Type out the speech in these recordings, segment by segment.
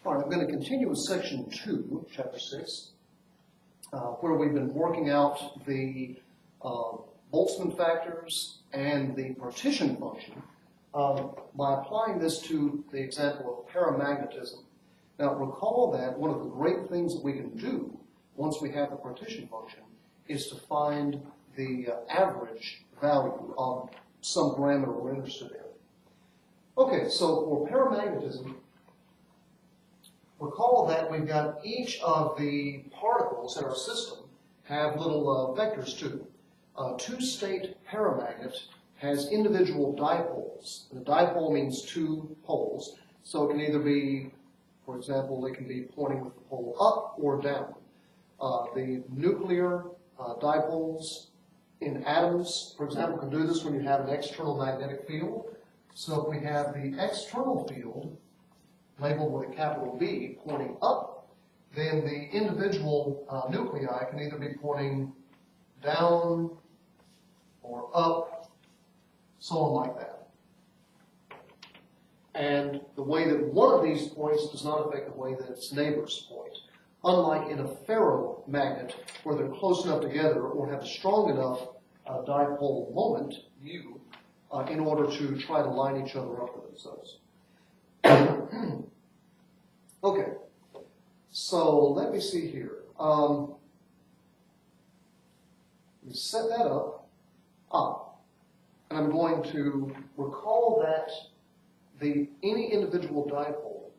All right, I'm going to continue with section 2, chapter 6, where we've been working out the Boltzmann factors and the partition function by applying this to the example of paramagnetism. Now, recall that one of the great things that we can do once we have the partition function is to find the average value of some parameter we're interested in. Okay, so for paramagnetism, recall that we've got each of the particles in our system have little vectors to them. A two-state paramagnet has individual dipoles. And a dipole means two poles, so it can either be, for example, it can be pointing with the pole up or down. The nuclear dipoles in atoms, for example, can do this when you have an external magnetic field. So if we have the external field labeled with a capital B pointing up, then the individual nuclei can either be pointing down or up, so on like that. And the way that one of these points does not affect the way that its neighbors point. Unlike in a ferromagnet, where they're close enough together or have a strong enough dipole moment, U, in order to try to line each other up with themselves. Okay, so let me see here. Let me set that up. And I'm going to recall that any individual dipole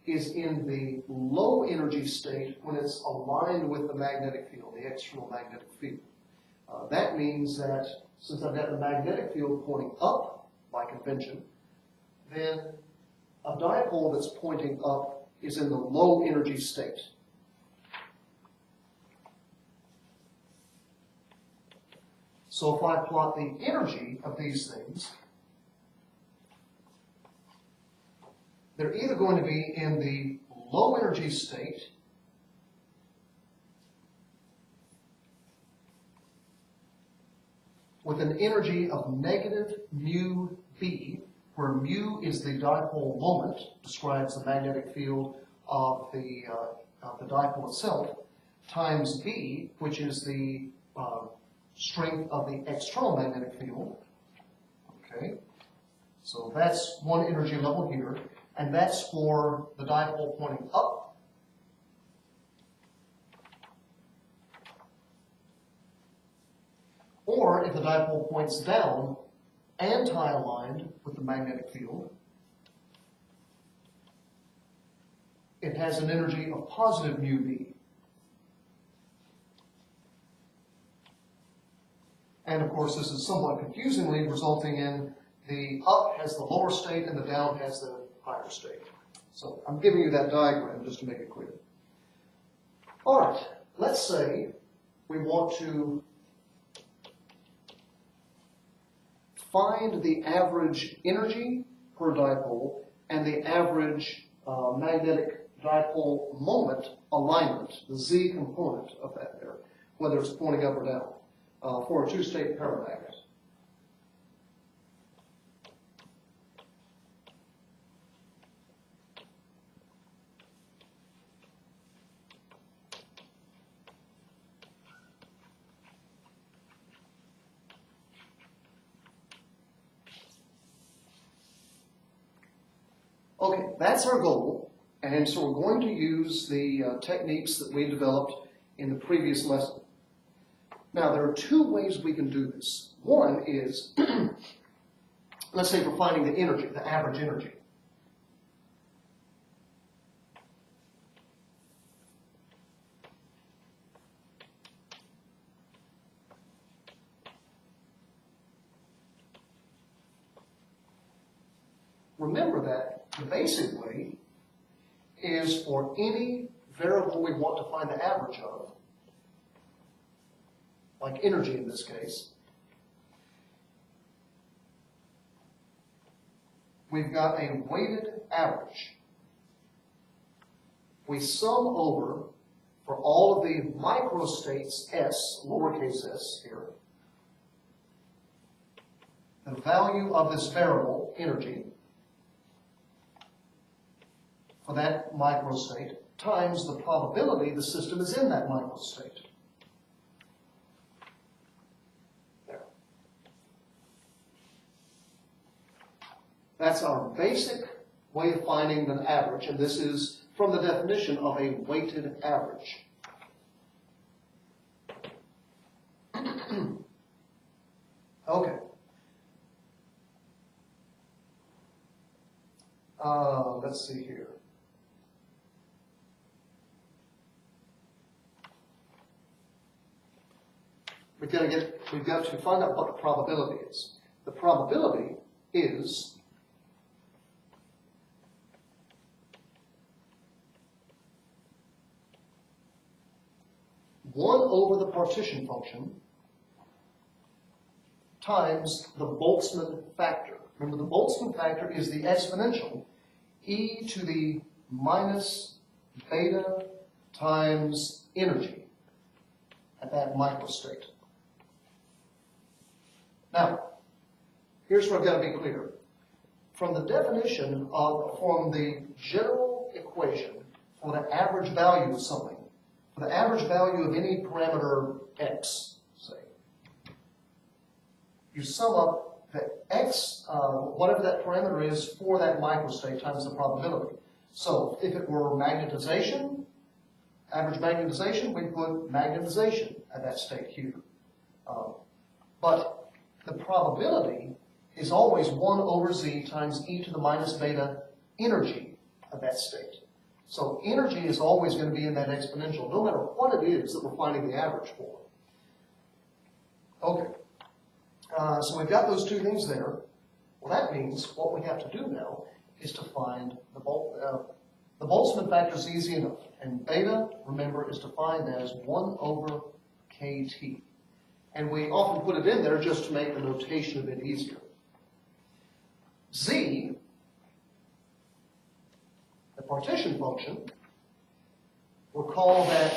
is in the low energy state when it's aligned with the magnetic field, the external magnetic field. That means that since I've got the magnetic field pointing up by convention, then a dipole that's pointing up is in the low energy state. So if I plot the energy of these things, they're either going to be in the low energy state with an energy of negative mu B, where mu is the dipole moment, describes the magnetic field of the dipole itself, times B, which is the strength of the external magnetic field. Okay, so that's one energy level here, and that's for the dipole pointing up. Or if the dipole points down, anti-aligned with the magnetic field, it has an energy of positive mu B. And of course, this is somewhat confusingly resulting in the up has the lower state and the down has the higher state. So I'm giving you that diagram just to make it clear. All right, let's say we want to find the average energy per dipole and the average magnetic dipole moment alignment, the Z component of that there, whether it's pointing up or down, for a two-state paramagnet. Okay, that's our goal, and so we're going to use the techniques that we developed in the previous lesson. Now, there are two ways we can do this. One is, let's say we're finding the energy, the average energy. Remember that the basic way is for any variable we want to find the average of, like energy in this case, we've got a weighted average. We sum over for all of the microstates S, lowercase s here, the value of this variable, energy, for that microstate times the probability the system is in that microstate. There. That's our basic way of finding an average, and this is from the definition of a weighted average. Okay. Let's see here. We've got to find out what the probability is. The probability is one over the partition function times the Boltzmann factor. Remember, the Boltzmann factor is the exponential e to the minus beta times energy at that microstate. Now, here's where I've got to be clear. From the definition from the general equation for the average value of something, for the average value of any parameter x, say, you sum up the x, whatever that parameter is for that microstate times the probability. So if it were magnetization, average magnetization, we put magnetization at that state here. But the probability is always 1 over z times e to the minus beta energy of that state. So energy is always going to be in that exponential, no matter what it is that we're finding the average for. Okay. So we've got those two things there. Well, that means what we have to do now is to find the Boltzmann factor is easy enough. And beta, remember, is defined as 1 over kt. And we often put it in there just to make the notation a bit easier. Z, the partition function, recall that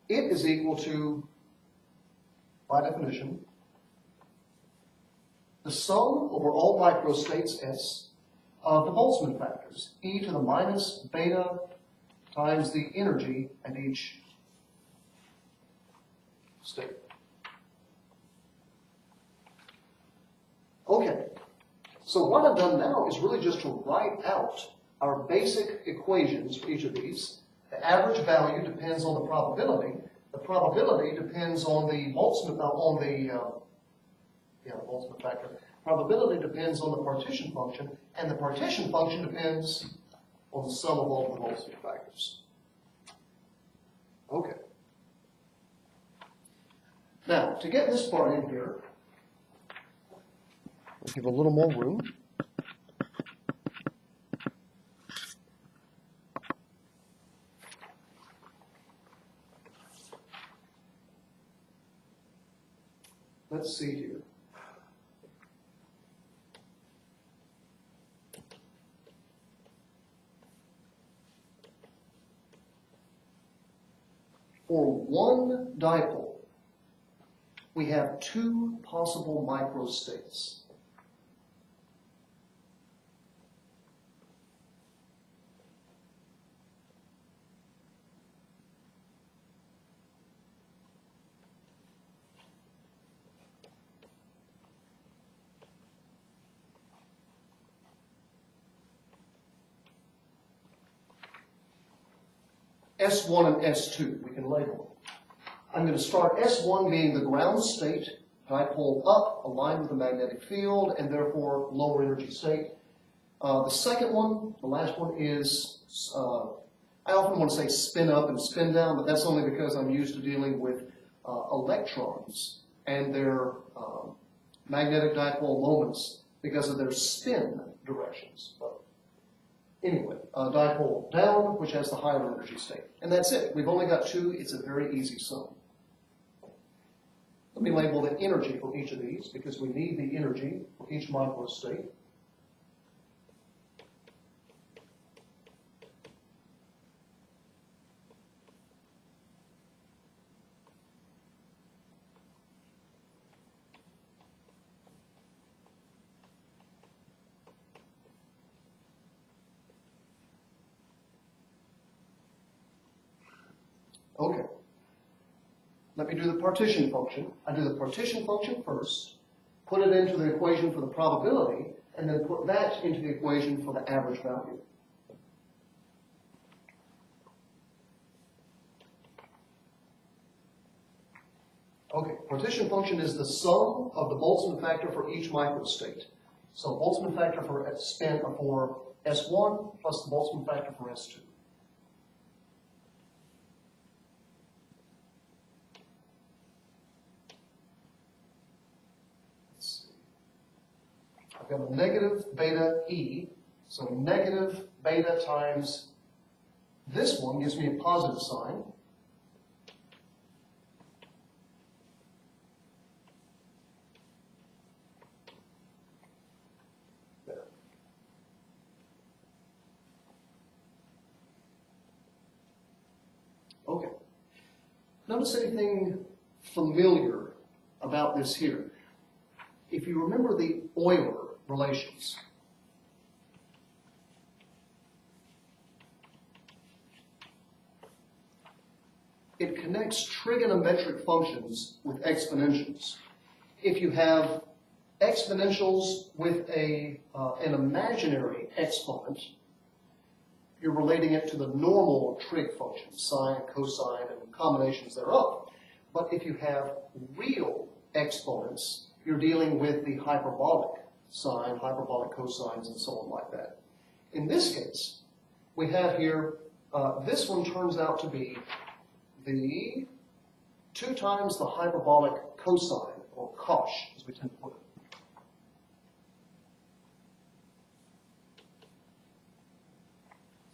it is equal to, by definition, the sum over all microstates S of the Boltzmann factors, e to the minus beta times the energy at each state. Okay, so what I've done now is really just to write out our basic equations for each of these. The average value depends on the probability. The probability depends on the Boltzmann, Boltzmann factor. Probability depends on the partition function, and the partition function depends on the sum of all the Boltzmann factors. Okay. Now, to get this part in here, we'll give a little more room. Let's see here. For one dipole, we have two possible microstates. S1 and S2, we can label them. I'm going to start S1 being the ground state, dipole up, aligned with the magnetic field, and therefore lower energy state. The second one, the last one, is, I often want to say spin up and spin down, but that's only because I'm used to dealing with electrons and their magnetic dipole moments because of their spin directions. But anyway, dipole down, which has the higher energy state. And that's it. We've only got two. It's a very easy sum. Let me label the energy for each of these because we need the energy for each microstate. let me do the partition function. I do the partition function first, put it into the equation for the probability, and then put that into the equation for the average value. Okay, partition function is the sum of the Boltzmann factor for each microstate. So Boltzmann factor for S1 plus the Boltzmann factor for S2. Let's see. I've got a negative beta E, so negative beta times this one gives me a positive sign. Okay. Notice anything familiar about this here? If you remember the Euler relations, it connects trigonometric functions with exponentials. If you have exponentials with an imaginary exponent, you're relating it to the normal trig functions, sine, cosine, and combinations thereof. But if you have real exponents, you're dealing with the hyperbolic sine, hyperbolic cosines, and so on like that. In this case, we have here, this one turns out to be the 2 times the hyperbolic cosine, or cosh, as we tend to put it.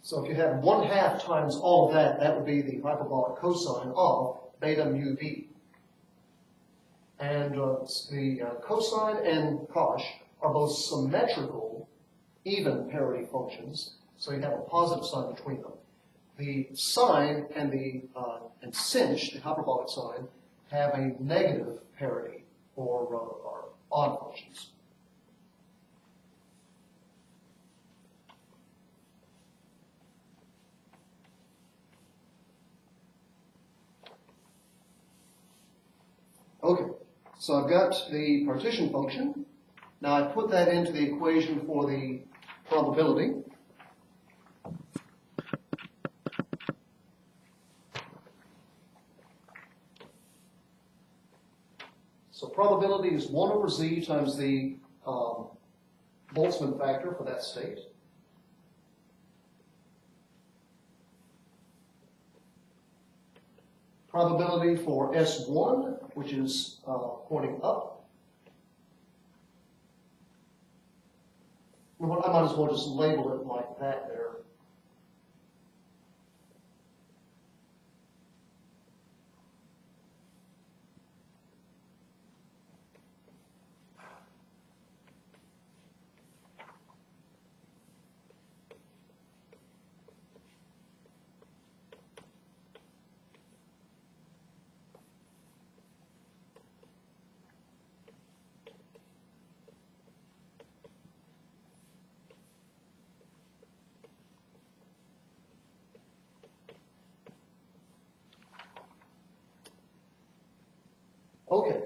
So if you had 1/2 times all of that, that would be the hyperbolic cosine of beta mu v. And the cosine and cosh are both symmetrical, even parity functions, so you have a positive sign between them. The sine and and sinh, the hyperbolic sine, have a negative parity, or odd functions. Okay, so I've got the partition function. Now I put that into the equation for the probability. So probability is 1 over z times the Boltzmann factor for that state. Probability for S1, which is pointing up. I might as well just label it like that there. Okay,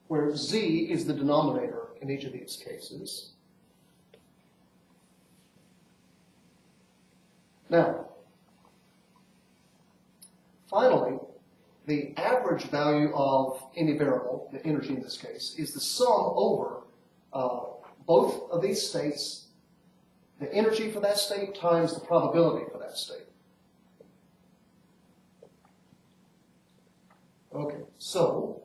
where z is the denominator in each of these cases. Now, finally, the average value of any variable, the energy in this case, is the sum over both of these states, the energy for that state times the probability for that state. Okay, so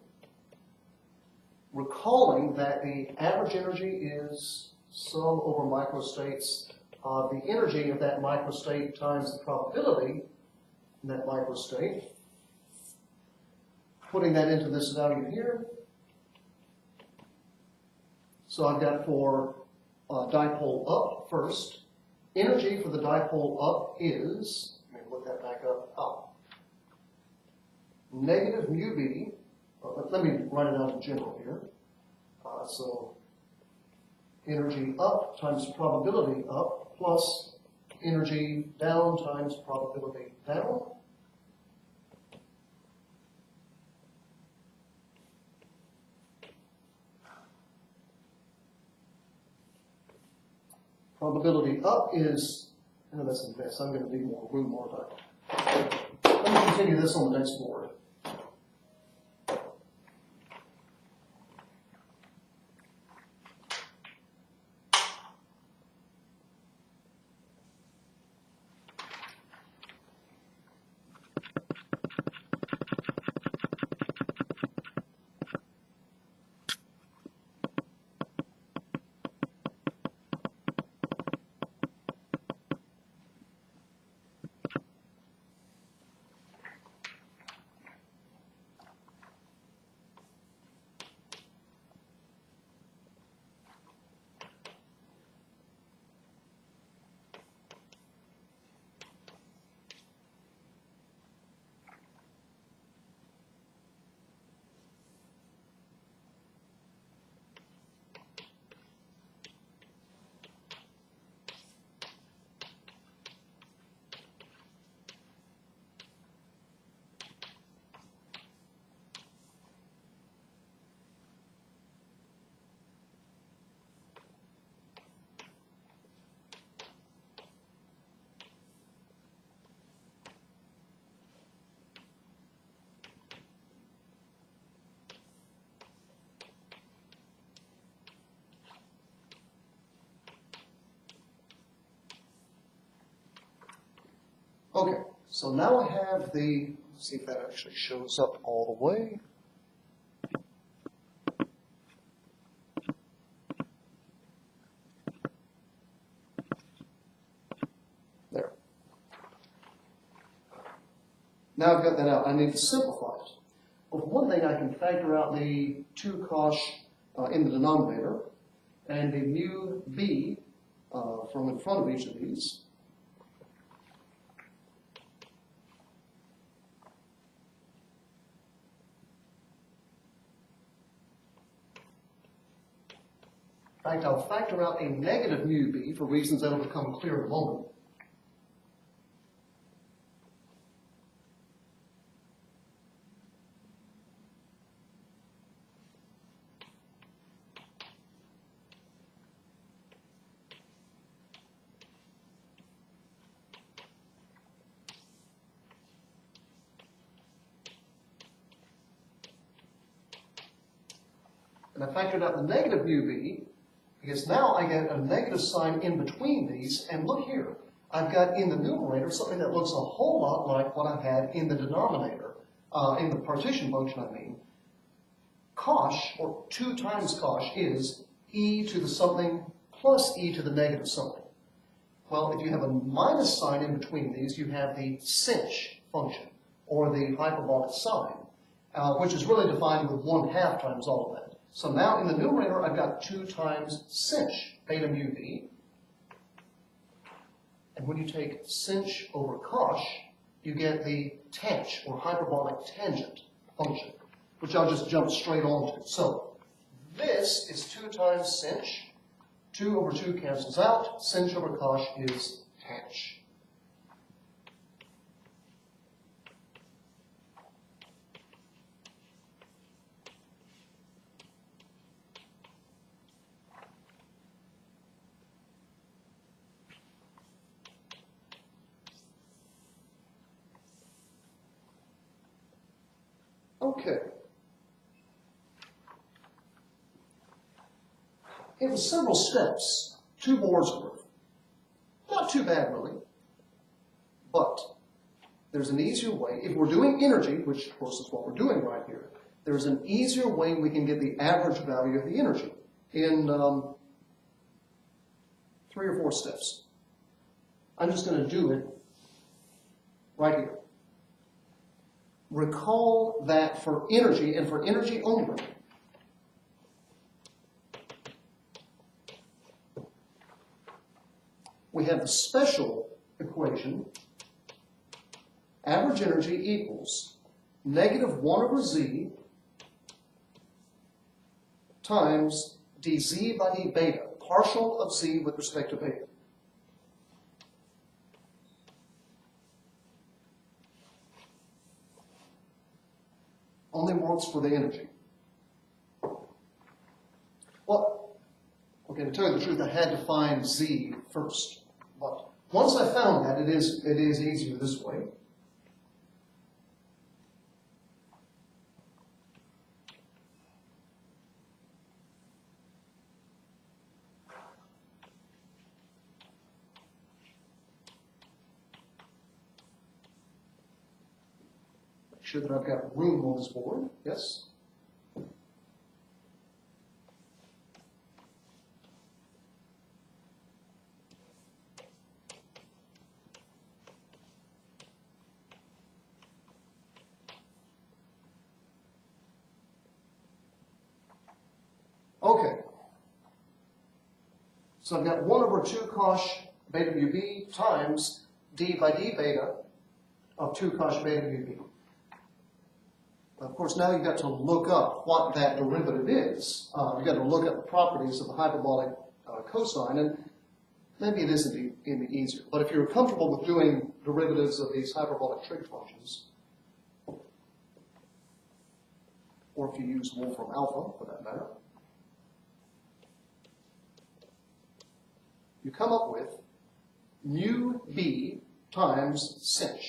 recalling that the average energy is sum over microstates of the energy of that microstate times the probability in that microstate. Putting that into this value here. So I've got for dipole up first. Energy for the dipole up is, let me look that back up, negative mu b. Let me write it out in general here. So energy up times probability up plus energy down times probability down. Probability up is, oh, that's a mess. I'm going to need more room, aren't I? Let me continue this on the next board. Okay, so now I have the, let's see if that actually shows up all the way. There. Now I've got that out. I need to simplify it. Well, for one thing, I can factor out the 2 cosh in the denominator and the mu b from in front of each of these. In fact, I'll factor out a negative mu b for reasons that will become clear in a moment. And I factored out the negative mu b, because now I get a negative sign in between these, and look here. I've got in the numerator something that looks a whole lot like what I had in the denominator, in the partition function, I mean. Cosh, or 2 times cosh, is e to the something plus e to the negative something. Well, if you have a minus sign in between these, you have the sinh function, or the hyperbolic sign, which is really defined with 1/2 times all of that. So now in the numerator, I've got 2 times sinh, beta mu b. And when you take sinh over cosh, you get the tanh, or hyperbolic tangent function, which I'll just jump straight onto. So this is 2 times sinh. 2 over 2 cancels out. Sinh over cosh is tanh. Okay. It was several steps, 2 boards worth. Not too bad, really. But there's an easier way. If we're doing energy, which of course is what we're doing right here, there's an easier way we can get the average value of the energy in 3 or 4 steps. I'm just going to do it right here. Recall that for energy, and for energy only, we have the special equation, average energy equals -1/z times dz by d beta, partial of z with respect to beta. Only works for the energy. Well, okay, And to tell you the truth, I had to find z first. But once I found that, it is easier this way. Make sure that I've got room on this board. Yes? Okay. So I've got 1 over 2 cosh beta mu b times d by d beta of 2 cosh beta mu b. Of course, now you've got to look up what that derivative is. You've got to look at the properties of the hyperbolic cosine, and maybe it isn't any easier. But if you're comfortable with doing derivatives of these hyperbolic trig functions, or if you use Wolfram alpha, for that matter, you come up with mu b times sinh.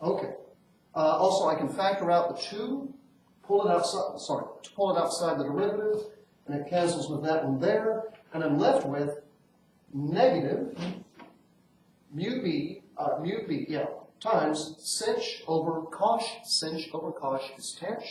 Okay. Also, I can factor out the 2, pull it outside the derivative, and it cancels with that one there, and I'm left with negative mu b, times sinh over cosh. Sinh over cosh is tanh.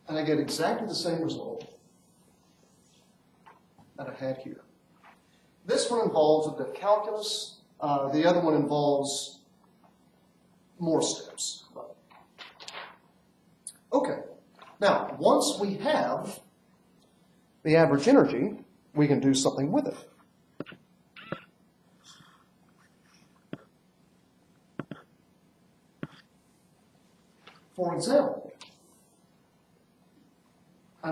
And I get exactly the same result that I had here. This one involves a bit of calculus. The other one involves more steps. Okay. Now, once we have the average energy, we can do something with it. For example, I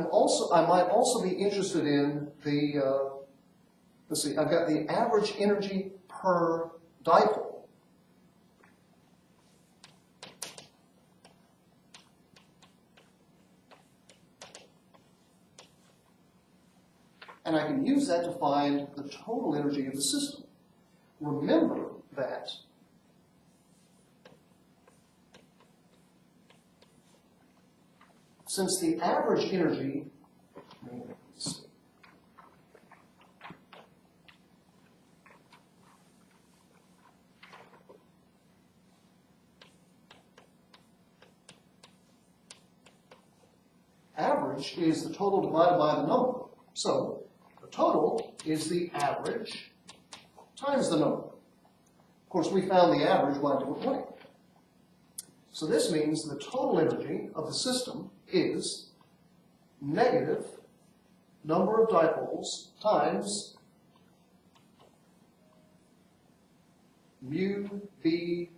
might also be interested in the, let's see, I've got the average energy per dipole. And I can use that to find the total energy of the system. Remember that since the average energy, average is the total divided by the number. So the total is the average times the number. Of course, we found the average by a different way. So this means the total energy of the system is negative number of dipoles times mu b,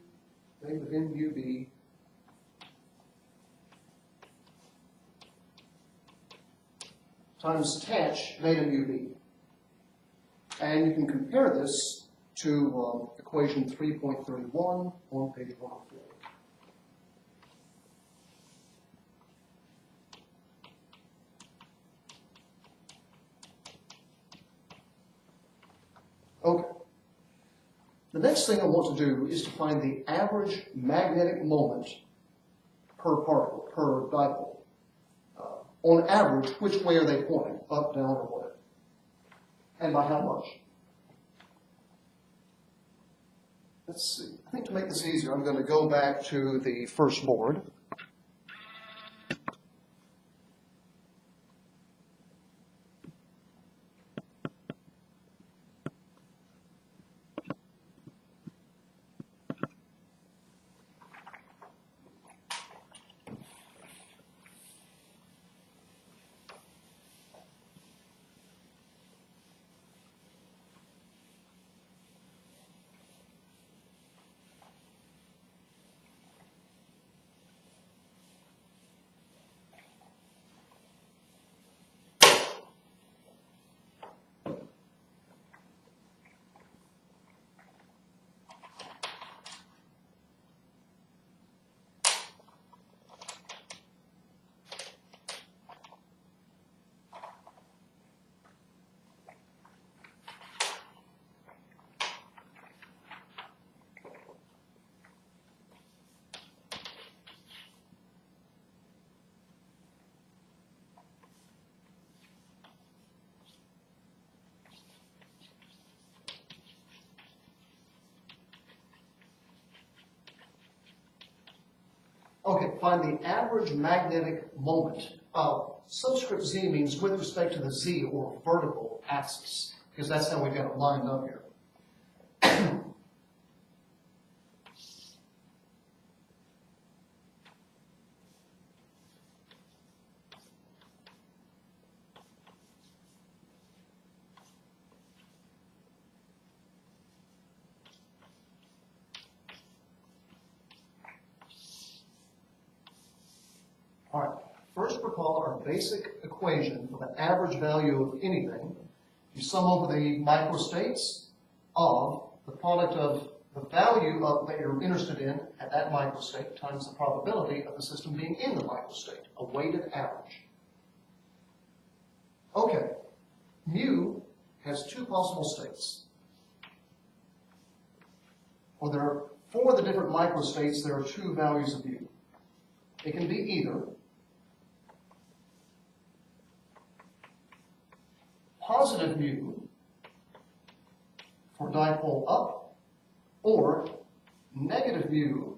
negative n mu b, times tanh beta mu b. And you can compare this to equation 3.31 on page 104. Okay. The next thing I want to do is to find the average magnetic moment per particle, per dipole. On average, which way are they pointing? Up, down, or whatever? And by how much? Let's see. I think to make this easier, I'm going to go back to the first board. find the average magnetic moment. Subscript z means with respect to the z, or vertical axis, because that's how we've got it lined up here. All right, first recall our basic equation for the average value of anything. You sum over the microstates of the product of the value of that you're interested in at that microstate times the probability of the system being in the microstate, a weighted average. Okay, mu has two possible states. Well, for the different microstates, there are two values of mu. It can be either positive mu for dipole up, or negative mu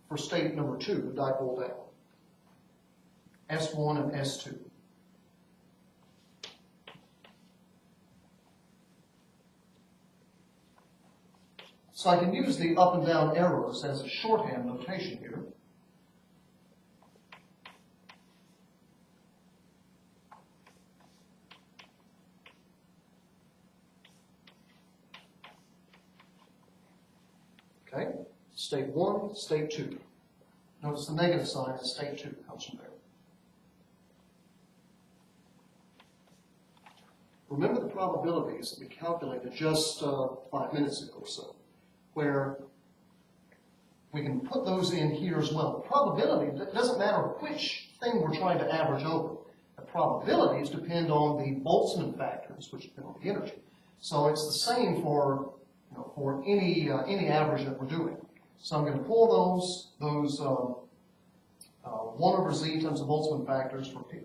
for state number 2, dipole down, S1 and S2. So I can use the up and down arrows as a shorthand notation here. Okay, state 1, state 2. Notice the negative sign is state 2 comes from there. Remember the probabilities that we calculated just 5 minutes ago or so, where we can put those in here as well. The probability, it doesn't matter which thing we're trying to average over. The probabilities depend on the Boltzmann factors, which depend on the energy. So it's the same for any average that we're doing. So I'm going to pull those 1 over z times the Boltzmann factors for p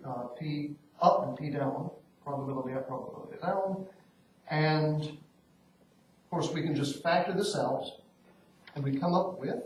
up and p down, probability up, probability down, and of course we can just factor this out, and we come up with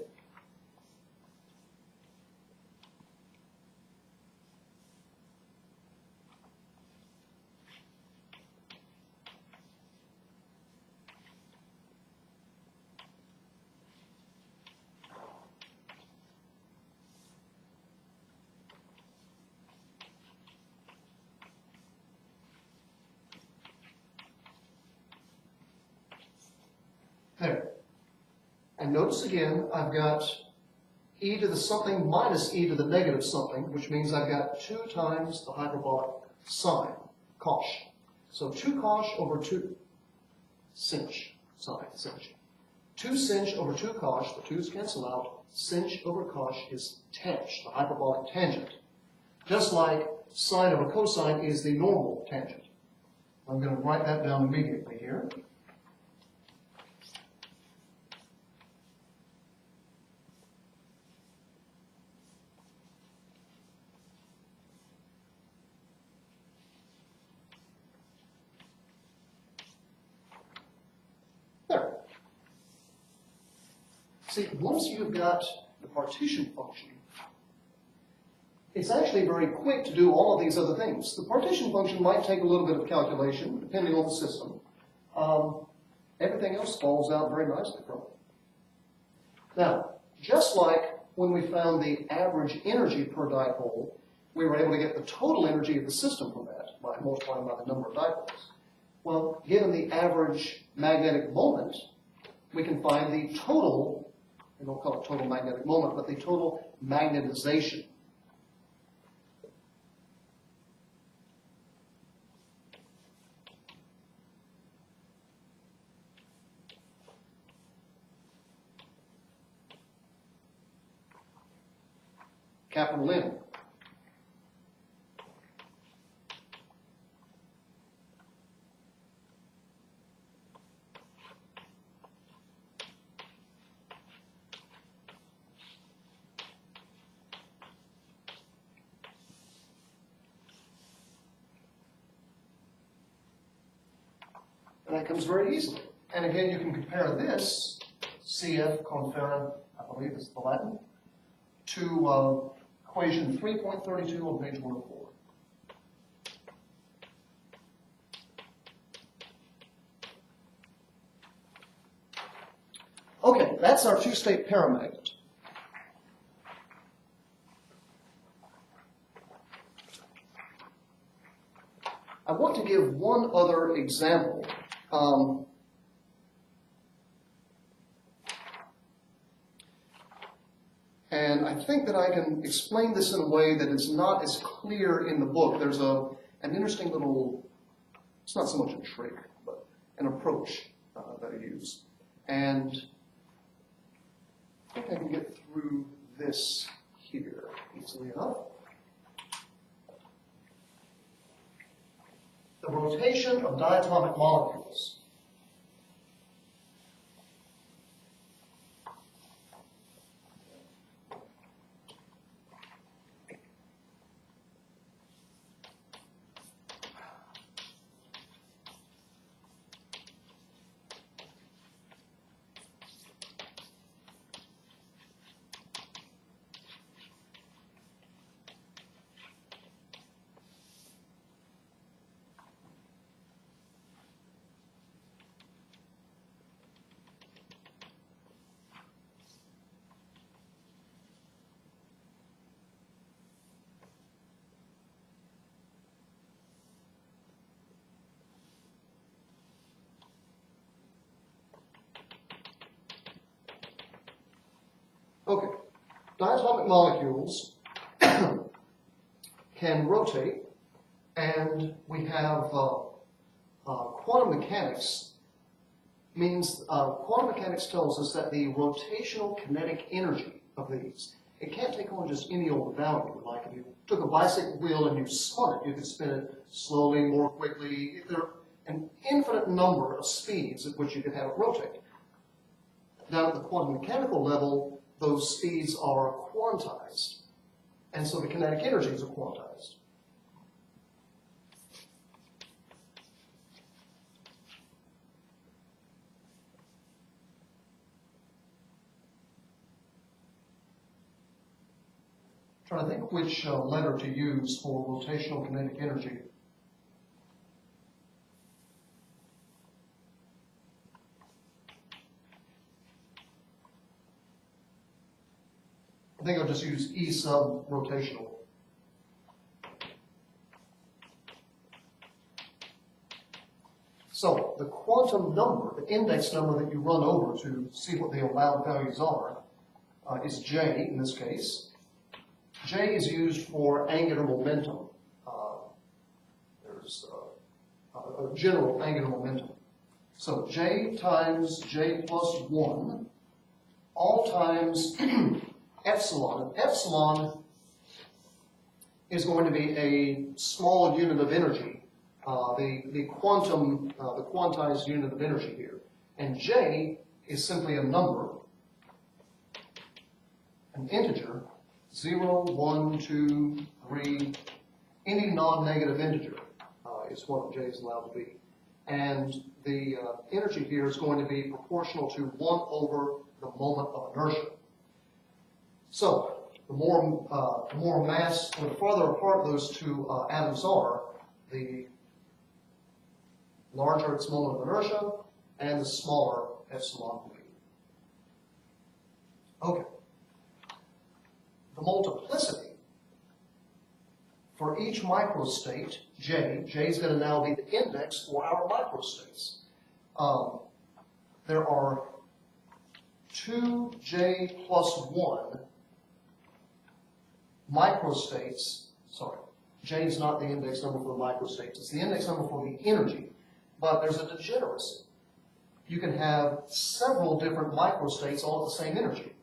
there. And notice again, I've got e to the something minus e to the negative something, which means I've got 2 times the hyperbolic sign, cosh. So 2 cosh over 2 sinh sine, sinh. 2 sinh over 2 cosh, the 2's cancel out. Sinh over cosh is tanh, the hyperbolic tangent. Just like sine over cosine is the normal tangent. I'm going to write that down immediately here. There. See, once you've got the partition function, it's actually very quick to do all of these other things. The partition function might take a little bit of calculation, depending on the system. Everything else falls out very nicely from it. Now, just like when we found the average energy per dipole, we were able to get the total energy of the system from that by multiplying by the number of dipoles. Well, given the average magnetic moment, we can find the total, we don't call it total magnetic moment, but the total magnetization. Capital N. And that comes very easily. And again, you can compare this, CF conferra, I believe is the Latin, to equation 3.32 on page 104. Okay, that's our two-state paramagnet. I want to give one other example. And I think that I can explain this in a way that is not as clear in the book. There's an interesting little, it's not so much a trick, but an approach that I use. And I think I can get through this here easily enough. The rotation of diatomic molecules. Okay, diatomic molecules can rotate, and we have quantum mechanics means, quantum mechanics tells us that the rotational kinetic energy of these, it can't take on just any old value. Like if you took a bicycle wheel and you spun it, you could spin it slowly, more quickly. There are an infinite number of speeds at which you could have it rotate. Now at the quantum mechanical level, those speeds are quantized, and so the kinetic energies are quantized. I'm trying to think which letter to use for rotational kinetic energy. I think I'll just use E sub rotational. So the quantum number, the index number that you run over to see what the allowed values are, is J in this case. J is used for angular momentum. There's a general angular momentum. So J times J plus 1, all times epsilon. And epsilon is going to be a small unit of energy, the quantized unit of energy here. And J is simply a number, an integer, 0, 1, 2, 3, any non-negative integer is what J is allowed to be. And the energy here is going to be proportional to 1 over the moment of inertia. So the more mass, or the farther apart those two atoms are, the larger its moment of inertia, and the smaller epsilon will be. Okay. The multiplicity for each microstate, J is going to now be the index for our microstates. There are 2J plus 1 microstates. Sorry, J is not the index number for the microstates. It's the index number for the energy. But there's a degeneracy. You can have several different microstates all at the same energy.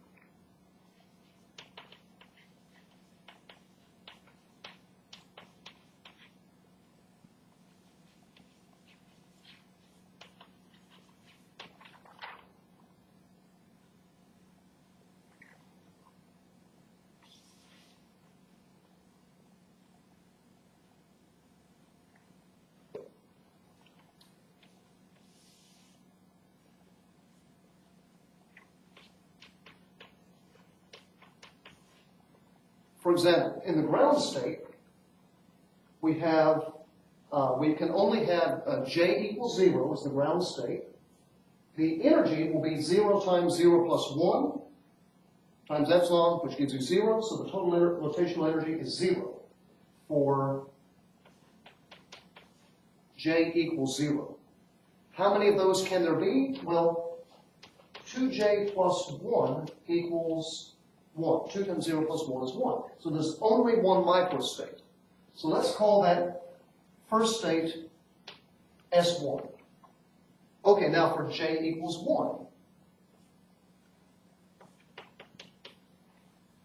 For example, in the ground state, we have, we can only have J equals 0 as the ground state. The energy will be 0 times 0 plus 1 times epsilon, which gives you 0. So the total rotational energy is 0 for J equals 0. How many of those can there be? Well, 2J plus 1 equals 1. 2 times 0 plus 1 is 1. So there's only one microstate. So let's call that first state S1. Okay, now for J equals 1.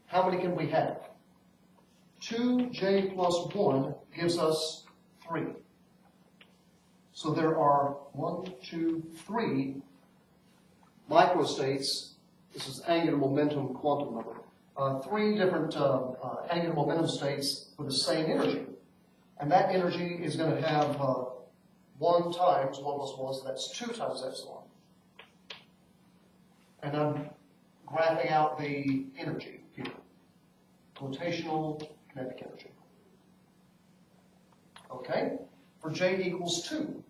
How many can we have? 2J plus 1 gives us 3. So there are 1, 2, 3 microstates. This is angular momentum quantum number. 3 different angular momentum states with the same energy. And that energy is going to have 1 times 1 plus 1, so that's 2 times epsilon. And I'm graphing out the energy here. Rotational kinetic energy. Okay? For J equals 2.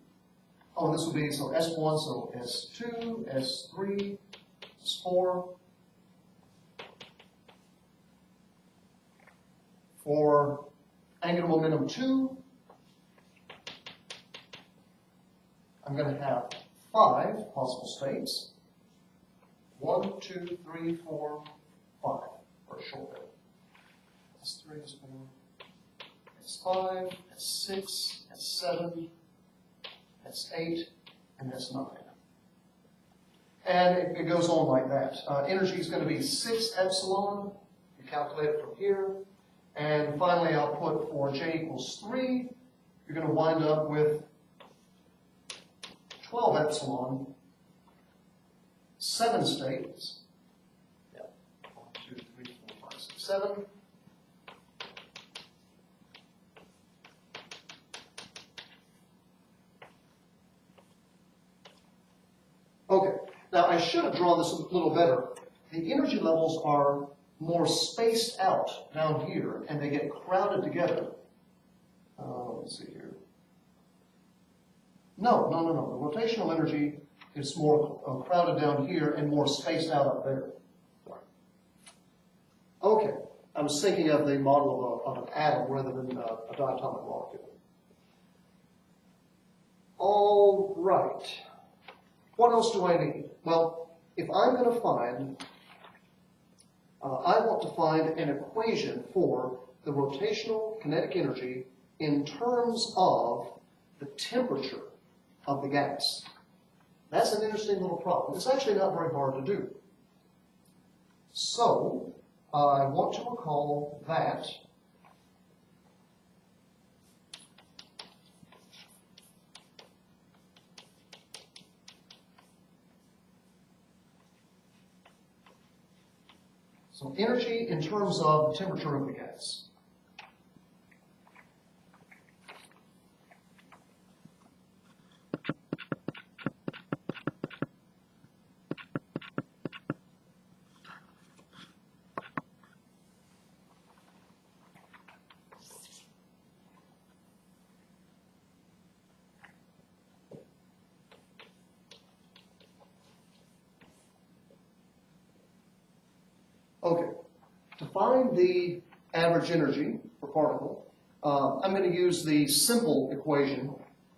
Oh, this will be, so S1, so S2, S3, S4. For angular momentum 2, I'm going to have 5 possible states. 1, 2, 3, 4, 5 for a short bit. S3, S4, S5, S6, S7, S8, and S9. And it goes on like that. Energy is going to be 6 epsilon. You calculate it from here. And finally, I'll put for J equals 3, you're going to wind up with 12 epsilon, 7 states. Yeah. 1, 2, 3, 4, 5, 6, 7. Okay. Now, I should have drawn this a little better. The energy levels are more spaced out down here, and they get crowded together. Let's see here. No. The rotational energy is more crowded down here and more spaced out up there. Okay, I was thinking of the model of an atom rather than a diatomic molecule. All right. What else do I need? Well, if I'm going to find I want to find an equation for the rotational kinetic energy in terms of the temperature of the gas. That's an interesting little problem. It's actually not very hard to do. So, I want to recall that so energy in terms of the temperature of the gas. Okay, to find the average energy per particle, I'm going to use the simple equation.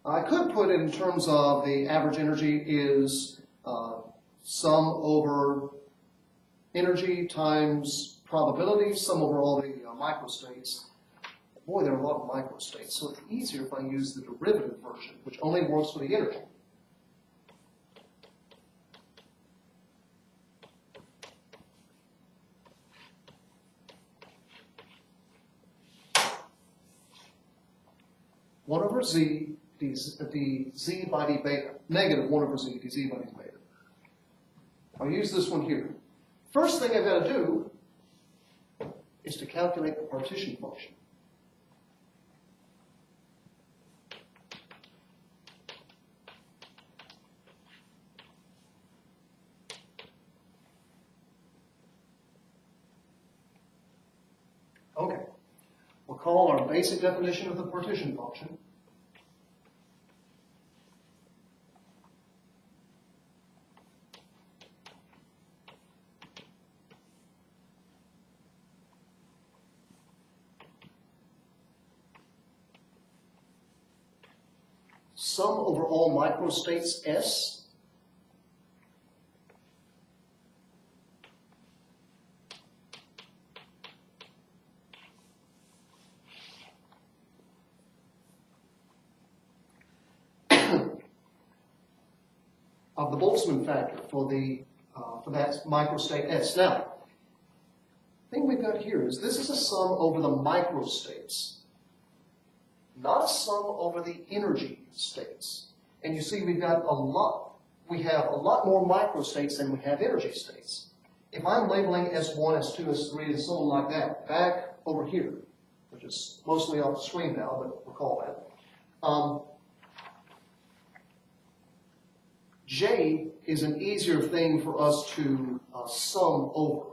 I could put it in terms of the average energy is sum over energy times probability, sum over all the microstates. Boy, there are a lot of microstates, so it's easier if I use the derivative version, which only works for the energy. One over z, dz by d beta, negative 1 over z, dz by d beta. I'll use this one here. First thing I've got to do is to calculate the partition function. basic definition of the partition function. Sum over all microstates S of the Boltzmann factor for that microstate S. Now, the thing we've got here is this is a sum over the microstates, not a sum over the energy states. And you see we have a lot more microstates than we have energy states. If I'm labeling S1, S2, S3, and so on like that, back over here, which is mostly off the screen now, but recall that, J is an easier thing for us to sum over,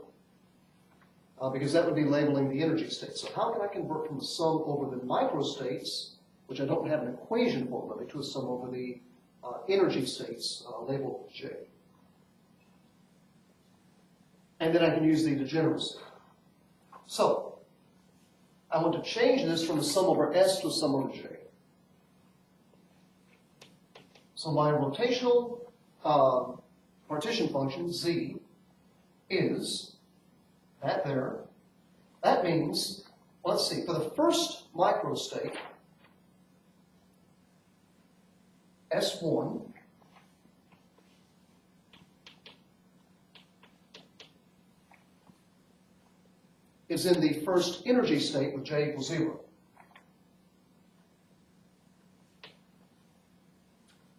because that would be labeling the energy states. So how can I convert from the sum over the microstates, which I don't have an equation for really, to a sum over the energy states labeled with J? And then I can use the degeneracy. So I want to change this from a sum over S to a sum over J. So my rotational partition function, Z, is that there. That means, let's see, for the first microstate, S1, is in the first energy state with J equals 0.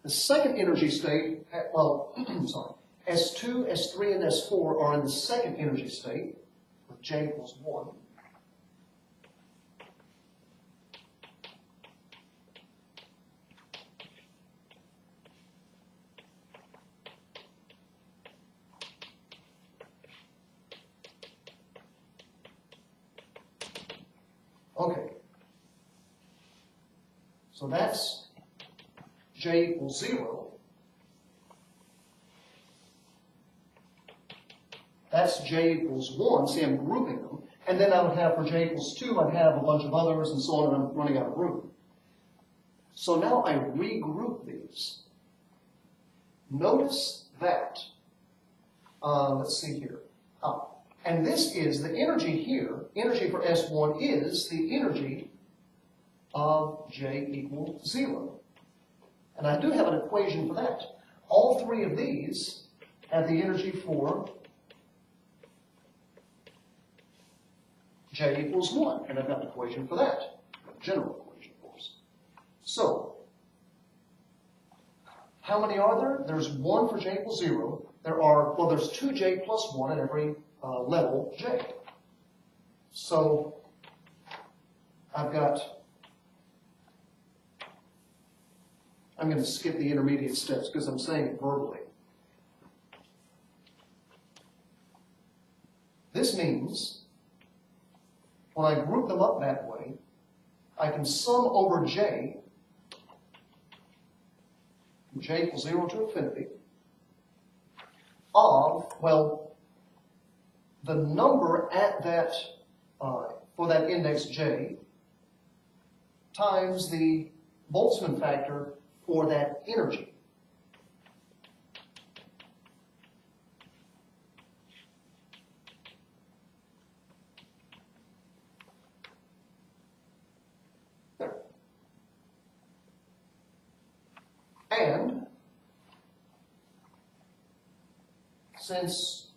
The second energy state, well, sorry, S2, S3, and S4 are in the second energy state with J equals 1. Okay. So that's J equals 0. That's J equals 1. See, I'm grouping them. And then I would have for J equals 2, I'd have a bunch of others and so on, and I'm running out of room. So now I regroup these. Notice that, let's see here. And this is the energy here. Energy for S1 is the energy of J equals 0. And I do have an equation for that. All three of these have the energy for J equals 1. And I've got an equation for that. A general equation, of course. So, how many are there? There's 1 for J equals 0. There's 2J plus 1 at every level J. So, I'm going to skip the intermediate steps because I'm saying it verbally. This means when I group them up that way, I can sum over J, from J equals 0 to infinity, of, well, the number at that, for that index J, times the Boltzmann factor for that energy. There. And since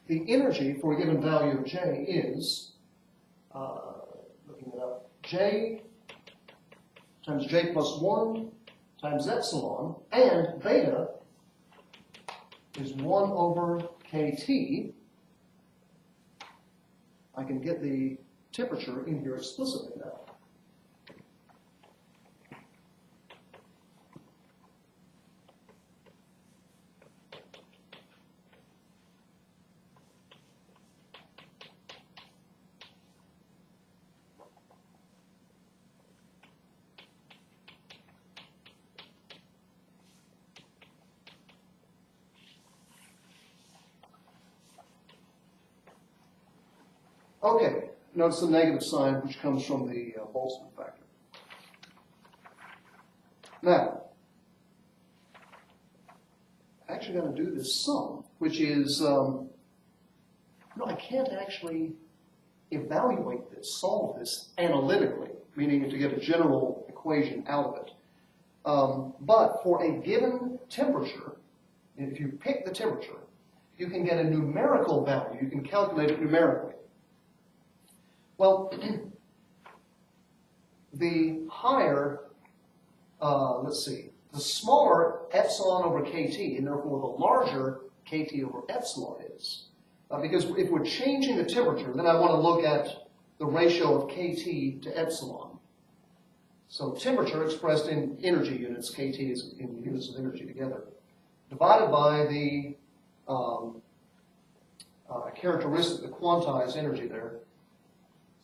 the energy for a given value of J is, looking it up, J times J plus 1 times epsilon, and beta is 1 over KT, I can get the temperature in here explicitly now. Okay, notice the negative sign which comes from the Boltzmann factor. Now, I'm actually going to do this sum, which is, no, I can't actually evaluate this, solve this analytically, meaning to get a general equation out of it. But for a given temperature, if you pick the temperature, you can get a numerical value. You can calculate it numerically. Well, the higher, let's see, the smaller epsilon over kT, and therefore the larger kT over epsilon is. Because if we're changing the temperature, then I want to look at the ratio of kT to epsilon. So temperature expressed in energy units, kT is in units of energy together, divided by the characteristic, the quantized energy there.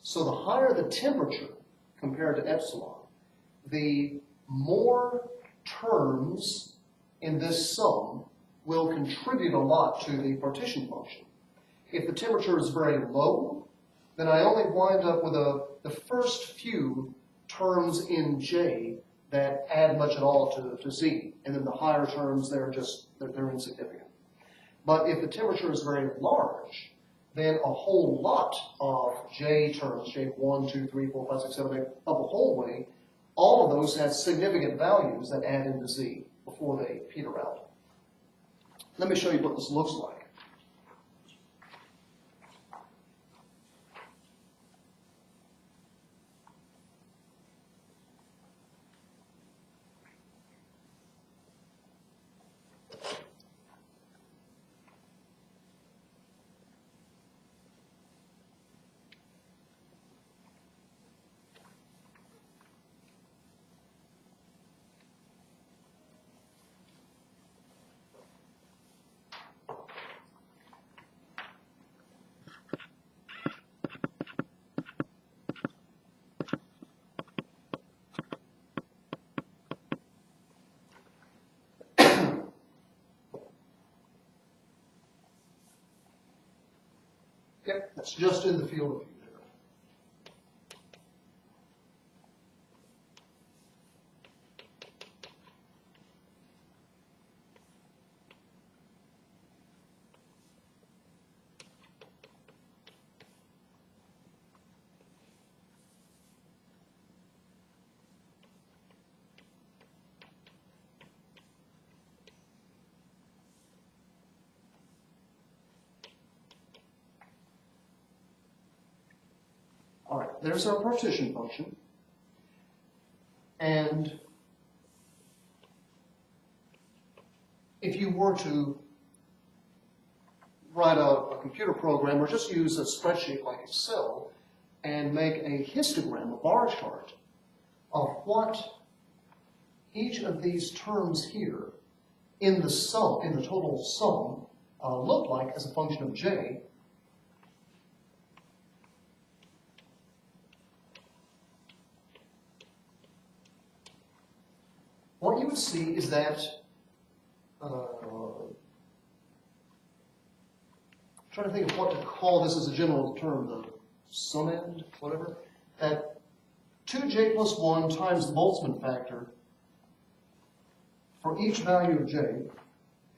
So the higher the temperature compared to epsilon, the more terms in this sum will contribute a lot to the partition function. If the temperature is very low, then I only wind up with the first few terms in J that add much at all to Z, and then the higher terms, they're insignificant. But if the temperature is very large, then a whole lot of J terms, J1, 2, 3, 4, 5, 6, 7, 8, up a whole way, all of those have significant values that add into Z before they peter out. Let me show you what this looks like. Yep, that's just in the field of view there. All right, there's our partition function. And if you were to write a computer program or just use a spreadsheet like Excel and make a histogram, a bar chart, of what each of these terms here in the sum, in the total sum, look like as a function of J, what you would see is that, trying to think of what to call this as a general term, the sum end, whatever, that 2J plus 1 times the Boltzmann factor for each value of J,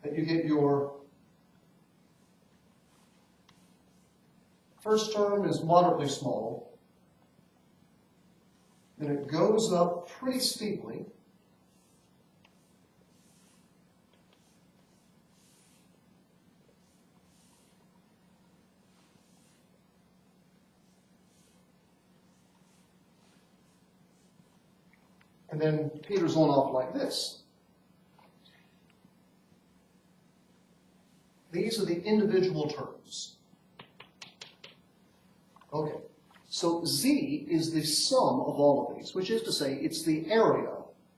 that you get your first term is moderately small, then it goes up pretty steeply, and then peters on off like this. These are the individual terms. Okay, so Z is the sum of all of these, which is to say it's the area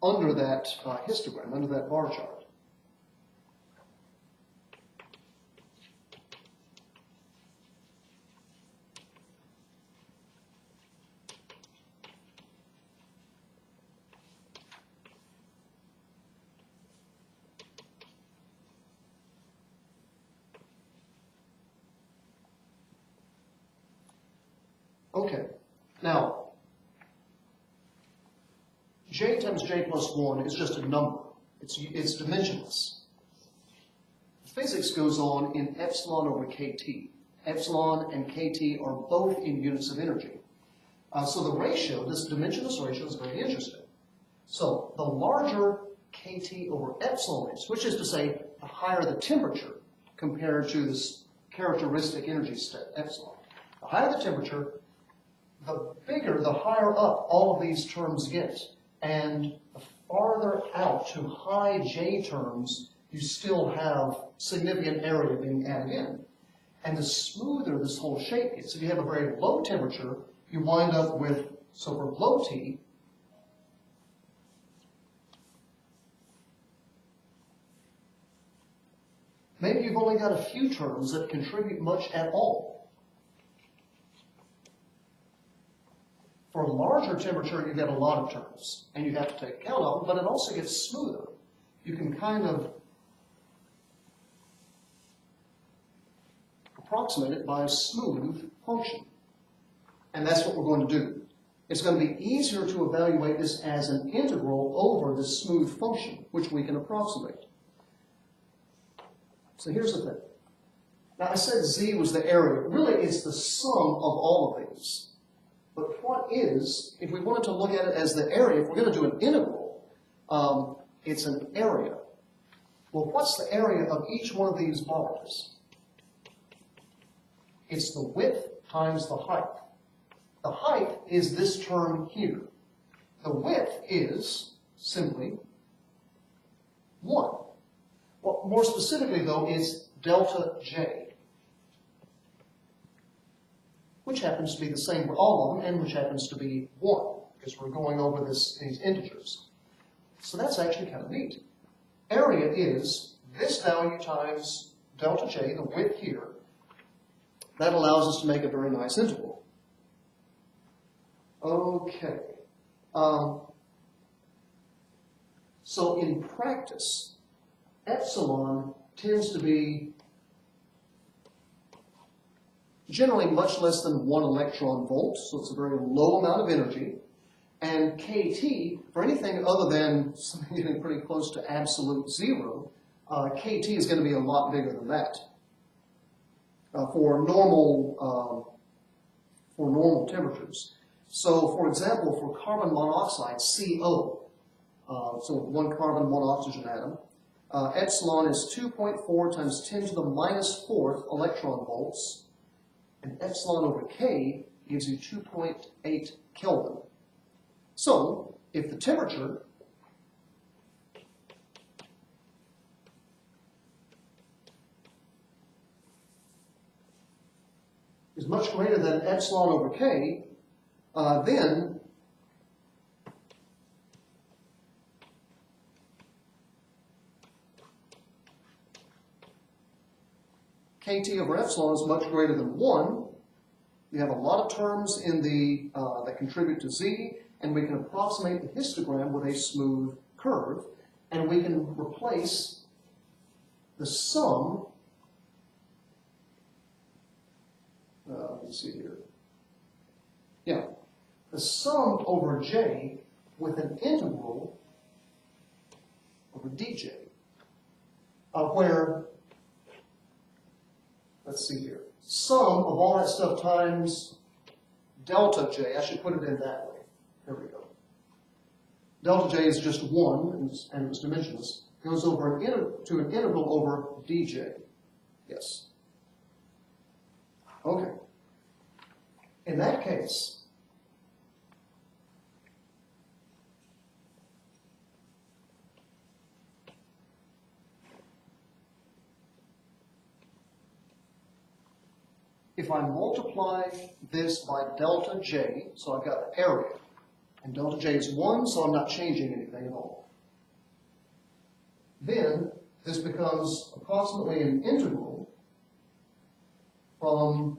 under that histogram, under that bar chart. Okay, now, J times J plus 1 is just a number. It's dimensionless. Physics goes on in epsilon over kT. Epsilon and kT are both in units of energy. So the ratio, this dimensionless ratio, is very interesting. So the larger kT over epsilon is, which is to say, the higher the temperature compared to this characteristic energy state, epsilon. The higher the temperature, the bigger, the higher up all of these terms get. And the farther out to high J terms, you still have significant area being added in. And the smoother this whole shape gets, if you have a very low temperature, you wind up with, so for low T, maybe you've only got a few terms that contribute much at all. For a larger temperature, you get a lot of terms, and you have to take account of them, but it also gets smoother. You can kind of approximate it by a smooth function. And that's what we're going to do. It's going to be easier to evaluate this as an integral over this smooth function, which we can approximate. So here's the thing. Now I said Z was the area. Really, it's the sum of all of these. But what is, if we wanted to look at it as the area, if we're going to do an integral, it's an area. Well, what's the area of each one of these bars? It's the width times the height. The height is this term here. The width is simply 1. Well, more specifically, though, it's delta J, which happens to be the same for all of them, and which happens to be 1, because we're going over these integers. So that's actually kind of neat. Area is this value times delta J, the width here. That allows us to make a very nice integral. Okay. So in practice, epsilon tends to be generally much less than 1 electron volt, so it's a very low amount of energy. And kT, for anything other than something getting pretty close to absolute zero, kT is going to be a lot bigger than that. For normal temperatures. So, for example, for carbon monoxide, CO, so 1 carbon, 1 oxygen atom, epsilon is 2.4 times 10 to the minus 4th electron volts, and epsilon over K gives you 2.8 Kelvin. So, if the temperature is much greater than epsilon over K, then kT over epsilon is much greater than 1. We have a lot of terms in the that contribute to Z, and we can approximate the histogram with a smooth curve, and we can replace the sum. Let me see here. Yeah, the sum over J with an integral over dJ, where, let's see here, sum of all that stuff times delta J, I should put it in that way. There we go. Delta J is just 1, and it's dimensionless. Goes over to an integral over dJ. Yes. Okay. In that case, if I multiply this by delta J, so I've got the area, and delta J is 1, so I'm not changing anything at all. Then this becomes approximately an integral from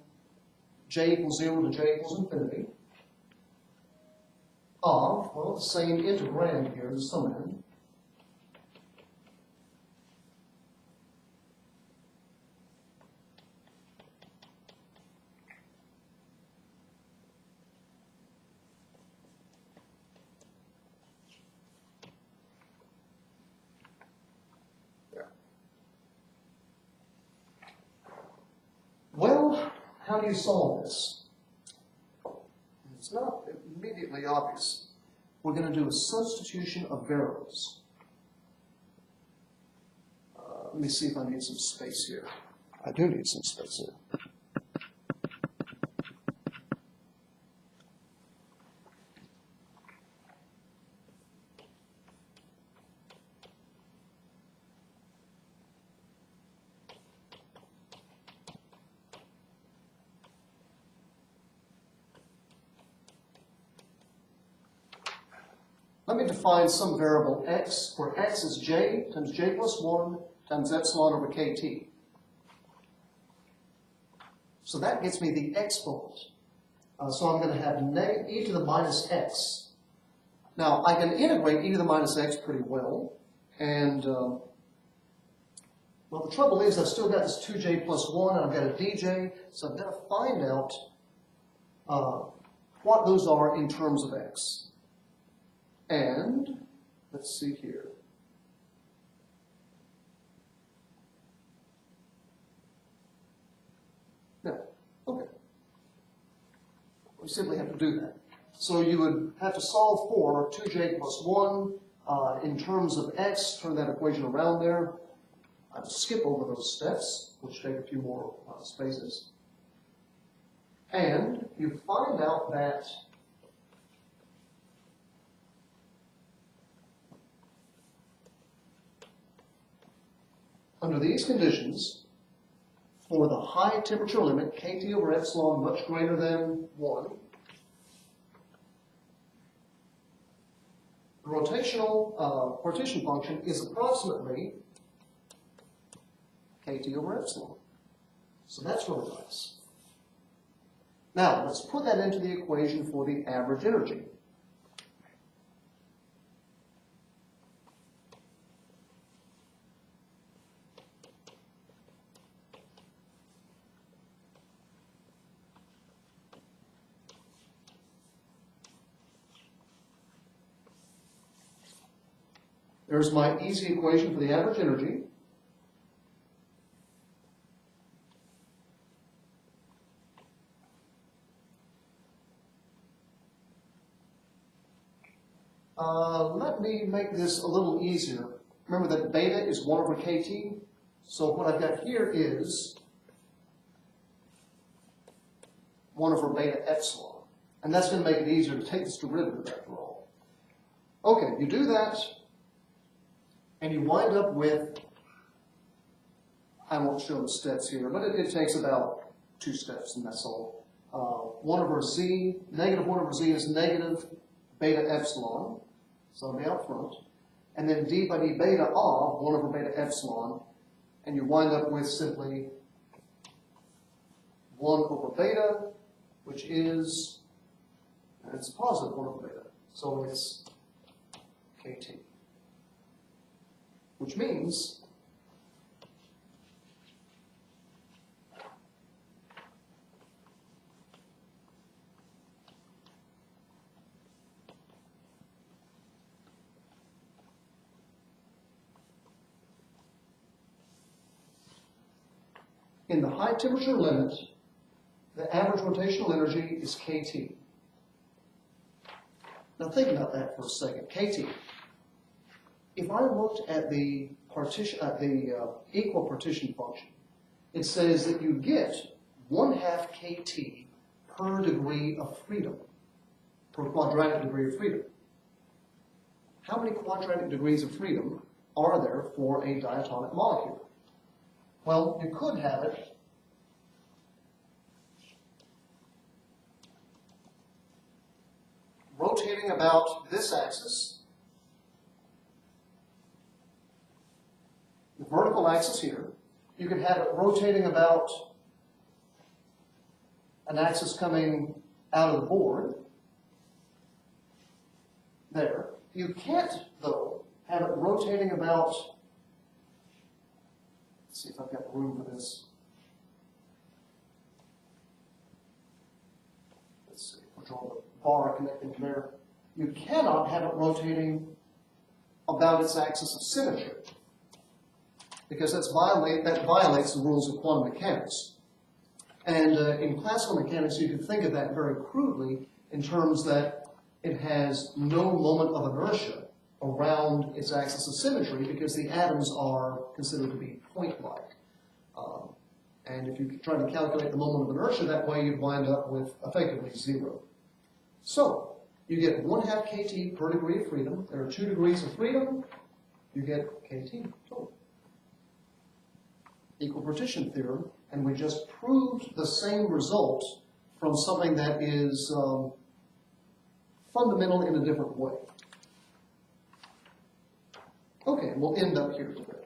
J equals 0 to J equals infinity of, well, the same integrand here, the summand, how do you solve this? It's not immediately obvious. We're going to do a substitution of variables. Let me see if I need some space here. I do need some space here. Let me define some variable x, where x is j times j plus 1 times epsilon over kt. So that gets me the exponent. So I'm going to have e to the minus x. Now, I can integrate e to the minus x pretty well. And, well, the trouble is I've still got this 2j plus 1, and I've got a dj. So I've got to find out what those are in terms of x. And, let's see here. No, okay. We simply have to do that. So you would have to solve for 2j plus 1 in terms of x, turn that equation around there. I have to skip over those steps, which take a few more spaces. And you find out that under these conditions, for the high temperature limit, kT over epsilon much greater than 1, the rotational partition function is approximately kT over epsilon. So that's really nice. Now, let's put that into the equation for the average energy. There's my easy equation for the average energy. Let me make this a little easier. Remember that beta is 1 over kT. So what I've got here is 1 over beta epsilon. And that's going to make it easier to take this derivative after all. Okay, you do that. And you wind up with, I won't show the steps here, but it takes about 2 steps, and that's all. 1 over z, negative 1 over z is negative beta epsilon, so I'll be out front. And then d by d beta of 1 over beta epsilon, and you wind up with simply 1 over beta, which is, and it's positive 1 over beta, so it's kT. Which means in the high temperature limit, the average rotational energy is kT. Now think about that for a second. kT. If I looked at the equal partition function, it says that you get 1/2 kT per degree of freedom, per quadratic degree of freedom. How many quadratic degrees of freedom are there for a diatomic molecule? Well, you could have it rotating about this axis, the vertical axis here. You could have it rotating about an axis coming out of the board there. You can't, though, have it rotating about, let's see if I've got room for this. Let's see, we'll draw the bar connecting from there. You cannot have it rotating about its axis of symmetry, because that violates the rules of quantum mechanics. And in classical mechanics, you can think of that very crudely in terms that it has no moment of inertia around its axis of symmetry because the atoms are considered to be point-like. And if you try to calculate the moment of inertia that way, you'd wind up with effectively 0. So, you get 1/2 kT per degree of freedom. There are 2 degrees of freedom. You get kT total. Equal partition theorem, and we just proved the same result from something that is fundamental in a different way. Okay, we'll end up here today.